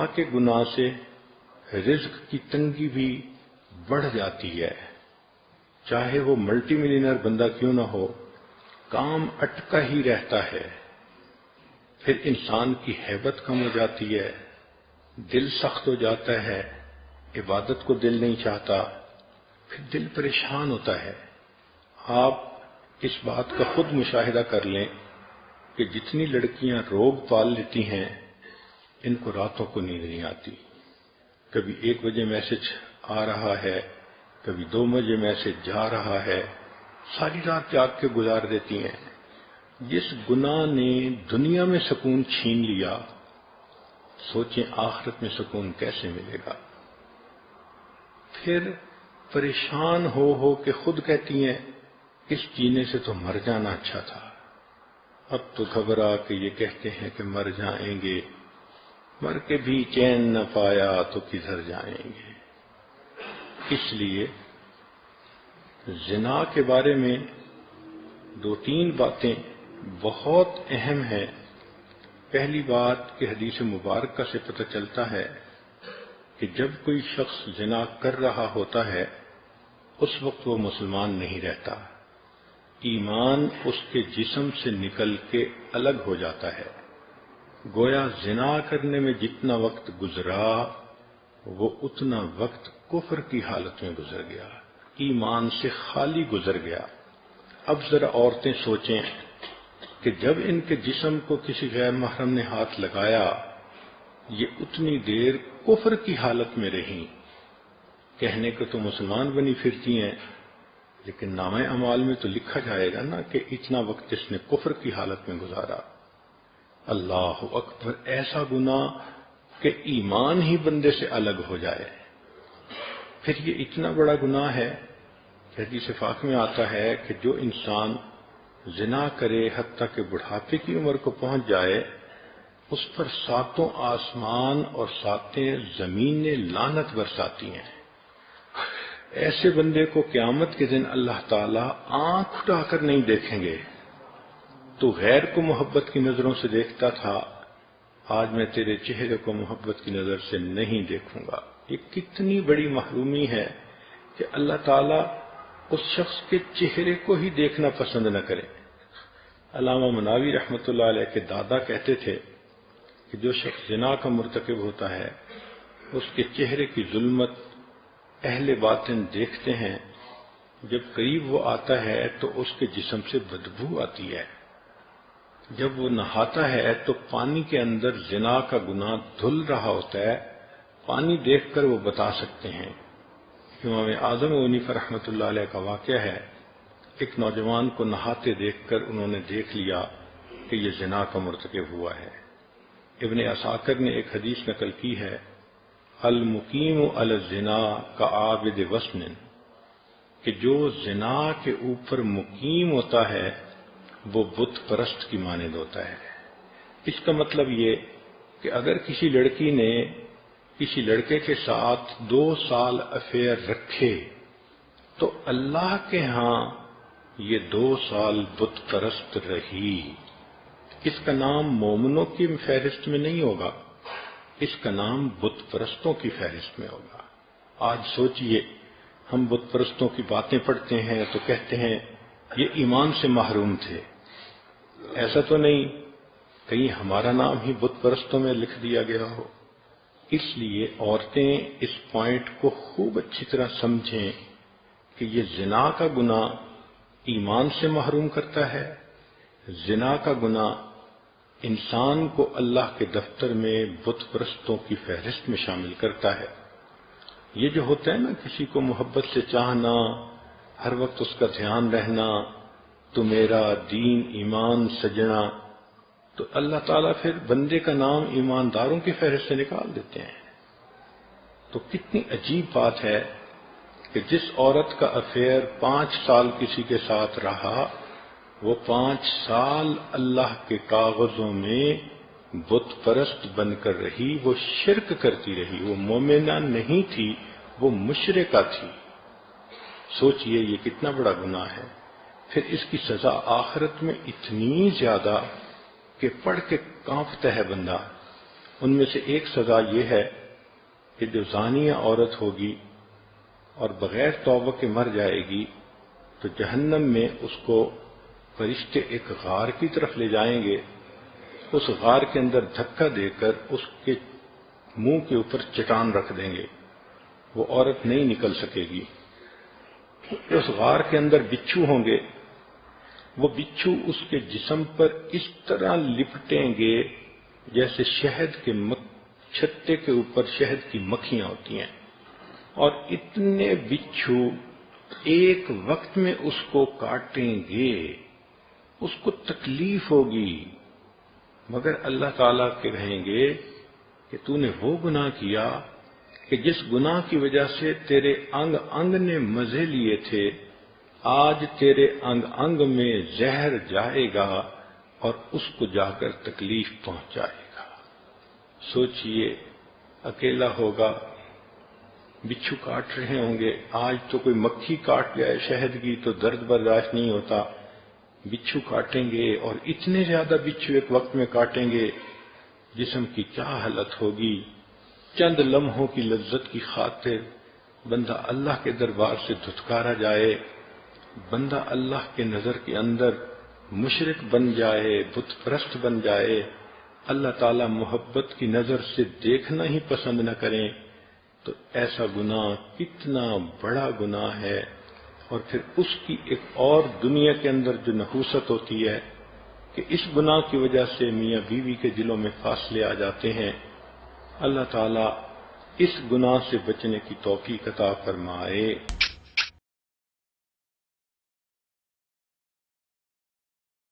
زنا کے گناہ سے رزق کی تنگی بھی بڑھ جاتی ہے، چاہے وہ ملٹی ملینئر بندہ کیوں نہ ہو، کام اٹکا ہی رہتا ہے، پھر انسان کی ہیبت کم ہو جاتی ہے، دل سخت ہو جاتا ہے، عبادت کو دل نہیں چاہتا، پھر دل پریشان ہوتا ہے۔ آپ اس بات کا خود مشاہدہ کر لیں کہ جتنی لڑکیاں روگ پال لیتی ہیں ان کو راتوں کو نیند نہیں آتی، کبھی 1 بجے میسج آ رہا ہے، کبھی 2 بجے میسج جا رہا ہے، ساری رات جاگ کے گزار دیتی ہیں۔ جس گناہ نے دنیا میں سکون چھین لیا، سوچیں آخرت میں سکون کیسے ملے گا۔ پھر پریشان ہو کے خود کہتی ہیں اس جینے سے تو مر جانا اچھا تھا، اب تو گھبرا کے یہ کہتے ہیں کہ مر جائیں گے، مر کے بھی چین نہ پایا تو کدھر جائیں گے۔ اس لیے زنا کے بارے میں 2-3 باتیں بہت اہم ہیں۔ پہلی بات کہ حدیث مبارکہ سے پتہ چلتا ہے کہ جب کوئی شخص زنا کر رہا ہوتا ہے اس وقت وہ مسلمان نہیں رہتا، ایمان اس کے جسم سے نکل کے الگ ہو جاتا ہے، گویا زنا کرنے میں جتنا وقت گزرا وہ اتنا وقت کفر کی حالت میں گزر گیا، ایمان سے خالی گزر گیا۔ اب ذرا عورتیں سوچیں کہ جب ان کے جسم کو کسی غیر محرم نے ہاتھ لگایا یہ اتنی دیر کفر کی حالت میں رہیں، کہنے کو تو مسلمان بنی پھرتی ہیں لیکن نامہ اعمال میں تو لکھا جائے گا نا کہ اتنا وقت اس نے کفر کی حالت میں گزارا۔ اللہ اکبر، ایسا گناہ کہ ایمان ہی بندے سے الگ ہو جائے۔ پھر یہ اتنا بڑا گناہ ہے کہ حدیث پاک میں آتا ہے کہ جو انسان زنا کرے حتیٰ کہ بڑھاپے کی عمر کو پہنچ جائے اس پر 7 آسمان اور 7 زمینیں لعنت برساتی ہیں۔ ایسے بندے کو قیامت کے دن اللہ تعالیٰ آنکھ اٹھا کر نہیں دیکھیں گے، تو غیر کو محبت کی نظروں سے دیکھتا تھا، آج میں تیرے چہرے کو محبت کی نظر سے نہیں دیکھوں گا۔ یہ کتنی بڑی محرومی ہے کہ اللہ تعالیٰ اس شخص کے چہرے کو ہی دیکھنا پسند نہ کرے۔ علامہ مناوی رحمۃ اللہ علیہ کے دادا کہتے تھے کہ جو شخص زنا کا مرتکب ہوتا ہے اس کے چہرے کی ظلمت اہل باطن دیکھتے ہیں، جب قریب وہ آتا ہے تو اس کے جسم سے بدبو آتی ہے، جب وہ نہاتا ہے تو پانی کے اندر زنا کا گناہ دھل رہا ہوتا ہے، پانی دیکھ کر وہ بتا سکتے ہیں۔ امام اعظم ابو حنیفہ رحمۃ اللہ علیہ کا واقعہ ہے، ایک نوجوان کو نہاتے دیکھ کر انہوں نے دیکھ لیا کہ یہ زنا کا مرتکب ہوا ہے۔ ابن عساکر نے ایک حدیث نقل کی ہے، المقیم علی الزنا کعابد وثن، کہ جو زنا کے اوپر مقیم ہوتا ہے وہ بت پرست کی مانند ہوتا ہے۔ اس کا مطلب یہ کہ اگر کسی لڑکی نے کسی لڑکے کے ساتھ 2 سال افیئر رکھے تو اللہ کے ہاں یہ 2 سال بت پرست رہی۔ اس کا نام مومنوں کی فہرست میں نہیں ہوگا، اس کا نام بت پرستوں کی فہرست میں ہوگا۔ آج سوچئے ہم بت پرستوں کی باتیں پڑھتے ہیں تو کہتے ہیں یہ ایمان سے محروم تھے، ایسا تو نہیں کہیں ہمارا نام ہی بت پرستوں میں لکھ دیا گیا ہو۔ اس لیے عورتیں اس پوائنٹ کو خوب اچھی طرح سمجھیں کہ یہ زنا کا گناہ ایمان سے محروم کرتا ہے، زنا کا گناہ انسان کو اللہ کے دفتر میں بت پرستوں کی فہرست میں شامل کرتا ہے۔ یہ جو ہوتا ہے نا کسی کو محبت سے چاہنا، ہر وقت اس کا دھیان رہنا، تو میرا دین ایمان سجنا، تو اللہ تعالیٰ پھر بندے کا نام ایمانداروں کی فہرست سے نکال دیتے ہیں۔ تو کتنی عجیب بات ہے کہ جس عورت کا افیئر 5 سال کسی کے ساتھ رہا وہ 5 سال اللہ کے کاغذوں میں بت پرست بن کر رہی، وہ شرک کرتی رہی، وہ مومنہ نہیں تھی، وہ مشرکہ تھی۔ سوچئے یہ کتنا بڑا گناہ ہے۔ پھر اس کی سزا آخرت میں اتنی زیادہ کہ پڑھ کے کانپتا ہے بندہ۔ ان میں سے ایک سزا یہ ہے کہ جو زانیہ عورت ہوگی اور بغیر توبہ کے مر جائے گی تو جہنم میں اس کو فرشتے ایک غار کی طرف لے جائیں گے، اس غار کے اندر دھکا دے کر اس کے منہ کے اوپر چٹان رکھ دیں گے، وہ عورت نہیں نکل سکے گی۔ اس غار کے اندر بچھو ہوں گے، وہ بچھو اس کے جسم پر اس طرح لپٹیں گے جیسے شہد کے چھتے کے اوپر شہد کی مکھیاں ہوتی ہیں، اور اتنے بچھو ایک وقت میں اس کو کاٹیں گے، اس کو تکلیف ہوگی، مگر اللہ تعالیٰ کے کہیں گے کہ تو نے وہ گناہ کیا کہ جس گناہ کی وجہ سے تیرے انگ انگ نے مزے لیے تھے، آج تیرے انگ انگ میں زہر جائے گا اور اس کو جا کر تکلیف پہنچائے گا۔ سوچئے، اکیلا ہوگا، بچھو کاٹ رہے ہوں گے، آج تو کوئی مکھی کاٹ جائے شہد کی تو درد برداشت نہیں ہوتا، بچھو کاٹیں گے اور اتنے زیادہ بچھو ایک وقت میں کاٹیں گے، جسم کی کیا حالت ہوگی۔ چند لمحوں کی لذت کی خاطر بندہ اللہ کے دربار سے دھتکارا جائے، بندہ اللہ کے نظر کے اندر مشرک بن جائے، بت پرست بن جائے، اللہ تعالی محبت کی نظر سے دیکھنا ہی پسند نہ کریں، تو ایسا گناہ کتنا بڑا گناہ ہے۔ اور پھر اس کی ایک اور دنیا کے اندر جو نحوست ہوتی ہے کہ اس گناہ کی وجہ سے میاں بیوی کے دلوں میں فاصلے آ جاتے ہیں۔ اللہ تعالیٰ اس گناہ سے بچنے کی توفیق عطا فرمائے۔